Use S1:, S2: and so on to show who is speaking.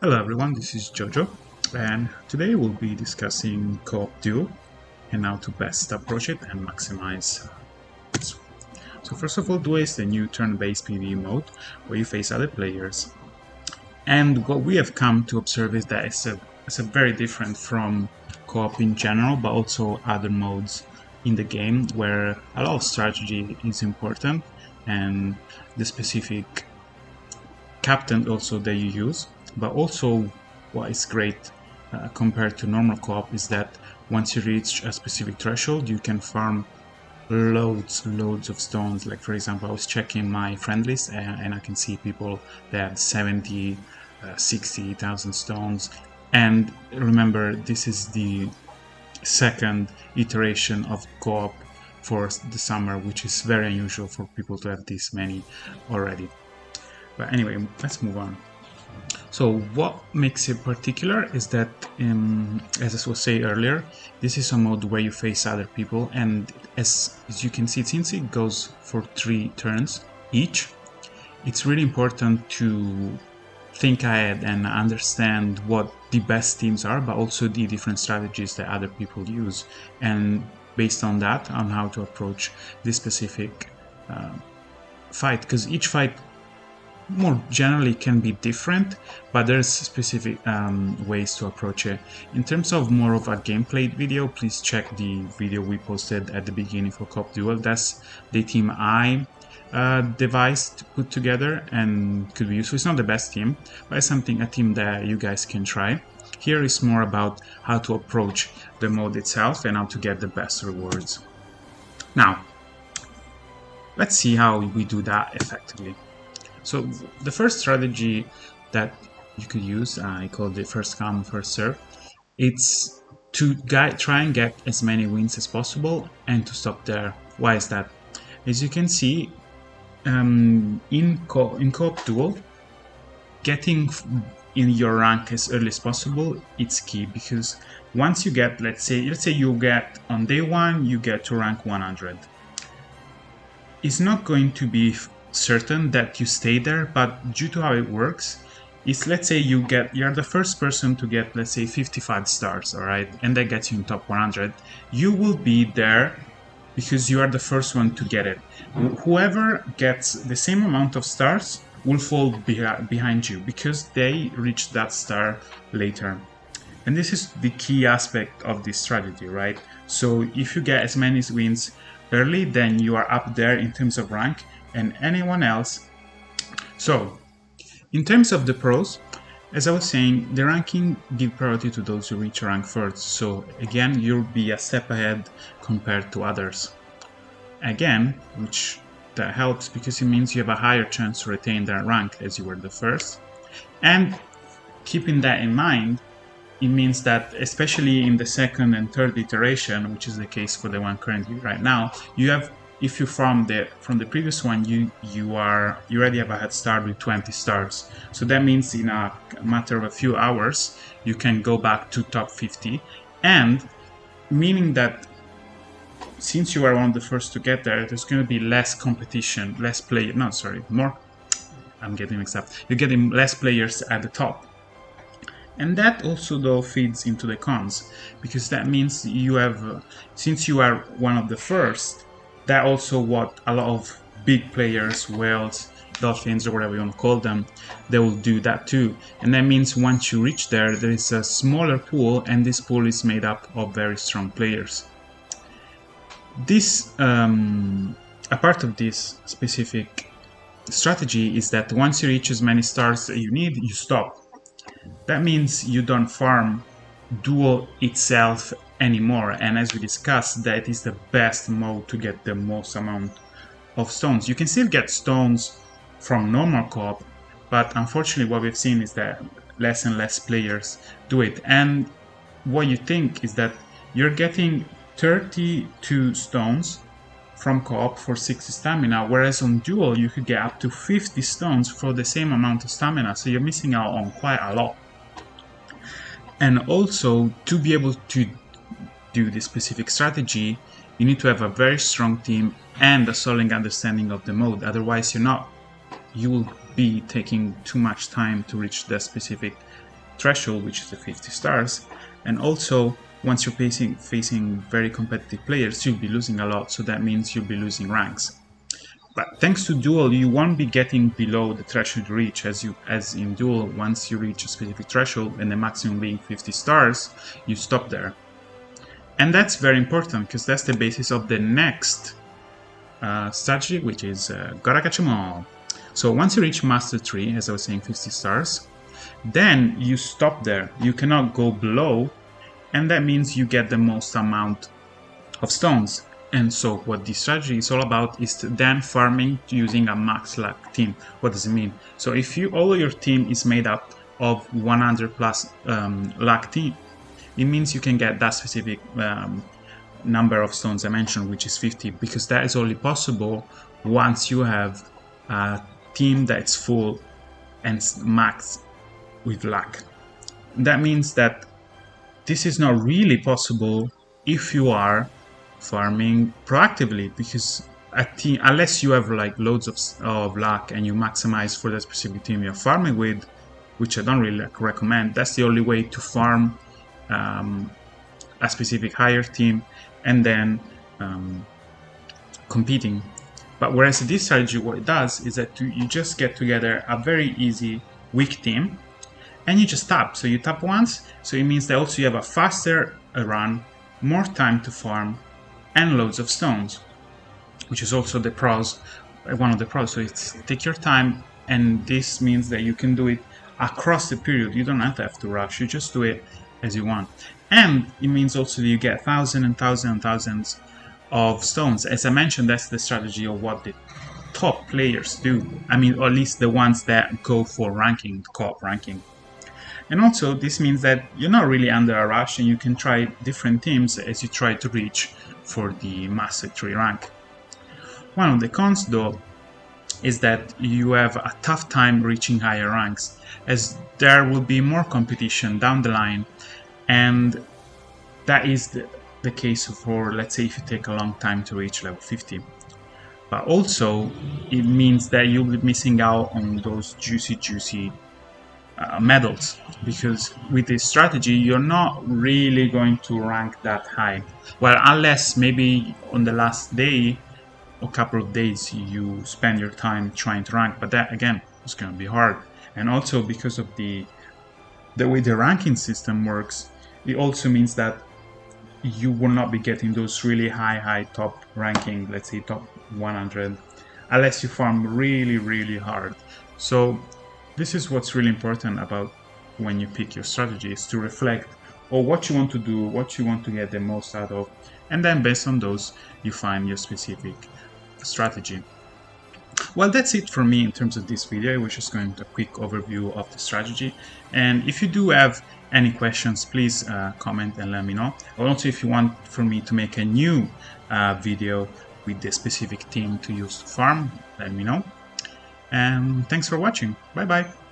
S1: Hello everyone, this is JoJo, and today we'll be discussing Co-op Duel and how to best approach it and maximize it. So first of all, Duel is the new turn-based PvE mode where you face other players, and what we have come to observe is that it's a very different from Co-op in general, but also other modes in the game where a lot of strategy is important and the specific captain also that you use. But also what is great compared to normal co-op is that once you reach a specific threshold you can farm loads of stones. Like for example, I was checking my friend list and I can see people that have 70, 60,000 stones. And remember, this is the second iteration of co-op for the summer, which is very unusual for people to have this many already. But anyway, let's move on. So what makes it particular is that, as I was saying earlier, this is a mode where you face other people, and as you can see, since it goes for 3 turns each, it's really important to think ahead and understand what the best teams are, but also the different strategies that other people use, and based on that, on how to approach this specific fight, because each fight more generally can be different, but there's specific ways to approach it. In terms of more of a gameplay video, please check the video we posted at the beginning for Co-op Duel. That's the team I devised, put together, and could be useful. It's not the best team, but it's a team that you guys can try. Here is more about how to approach the mode itself and how to get the best rewards. Now, let's see how we do that effectively. So the first strategy that you could use, I call it first come, first serve. It's to try and get as many wins as possible and to stop there. Why is that? As you can see, in Co-op Duel, getting in your rank as early as possible, it's key, because once you get, let's say you get on day 1, you get to rank 100. It's not going to be certain that you stay there, but due to how it works, is let's say you're the first person to get, let's say, 55 stars, all right, and that gets you in top 100. You will be there because you are the first one to get it. Whoever gets the same amount of stars will fall behind you because they reached that star later. And this is the key aspect of this strategy, right? So if you get as many wins early, then you are up there in terms of rank and anyone else. So in terms of the pros, as I was saying, the ranking gives priority to those who reach rank first. So again, you'll be a step ahead compared to others. Again, which that helps because it means you have a higher chance to retain that rank as you were the first. And keeping that in mind, it means that especially in the second and third iteration, which is the case for the one currently right now, you have, if you from the previous one, you already have a head start with 20 stars. So that means in a matter of a few hours you can go back to top 50, and meaning that since you are one of the first to get there, there's going to be less competition, more. I'm getting mixed up. You're getting less players at the top. And that also though feeds into the cons, because that means you have, since you are one of the first, that also what a lot of big players, whales, dolphins, or whatever you want to call them, they will do that too. And that means once you reach there is a smaller pool, and this pool is made up of very strong players. This, a part of this specific strategy is that once you reach as many stars that you need, you stop. That means you don't farm Duel itself anymore, and as we discussed, that is the best mode to get the most amount of stones. You can still get stones from normal co-op, but unfortunately what we've seen is that less and less players do it. And what you think is that you're getting 32 stones from co-op for 60 stamina, whereas on Duel you could get up to 50 stones for the same amount of stamina, so you're missing out on quite a lot. And also, to be able to do this specific strategy, you need to have a very strong team and a solid understanding of the mode. Otherwise, you will be taking too much time to reach the specific threshold, which is the 50 stars, and also once you're facing very competitive players, you'll be losing a lot, so that means you'll be losing ranks. But thanks to Duel, you won't be getting below the threshold you reach. As in Duel, once you reach a specific threshold, and the maximum being 50 stars, you stop there. And that's very important, because that's the basis of the next strategy, which is gotta catch 'em all. So once you reach Master 3, as I was saying, 50 stars, then you stop there. You cannot go below, and that means you get the most amount of stones. And so what this strategy is all about is then farming using a max luck team. What does it mean? So if all your team is made up of 100 plus luck team, it means you can get that specific number of stones I mentioned, which is 50, because that is only possible once you have a team that's full and maxed with luck. That means that this is not really possible if you are farming proactively, because a team, unless you have like loads of luck and you maximize for that specific team you're farming with, which I don't really recommend, that's the only way to farm a specific higher team and then competing. But whereas this strategy, what it does is that you just get together a very easy weak team and you just tap. So you tap once, so it means that also you have a faster run, more time to farm, and loads of stones, which is also the pros, one of the pros. So it's take your time, and this means that you can do it across the period. You don't have to rush, you just do it as you want. And it means also that you get thousands and thousands and thousands of stones. As I mentioned, that's the strategy of what the top players do. I mean, or at least the ones that go for ranking, co-op ranking. And also this means that you're not really under a rush, and you can try different teams as you try to reach for the Master 3 rank. One of the cons though is that you have a tough time reaching higher ranks, as there will be more competition down the line, and that is the case for, let's say, if you take a long time to reach level 50. But also it means that you'll be missing out on those juicy medals, because with this strategy you're not really going to rank that high. Well, unless maybe on the last day or couple of days you spend your time trying to rank, but that again is going to be hard. And also because of the way the ranking system works, it also means that you will not be getting those really high top ranking, let's say top 100, unless you farm really hard. So this is what's really important about when you pick your strategy, is to reflect on what you want to do, what you want to get the most out of, and then based on those you find your specific strategy. Well, that's it for me in terms of this video. We're just going to a quick overview of the strategy, and if you do have any questions, please comment and let me know. Or also if you want for me to make a new video with the specific team to use to farm, let me know. And thanks for watching. Bye bye.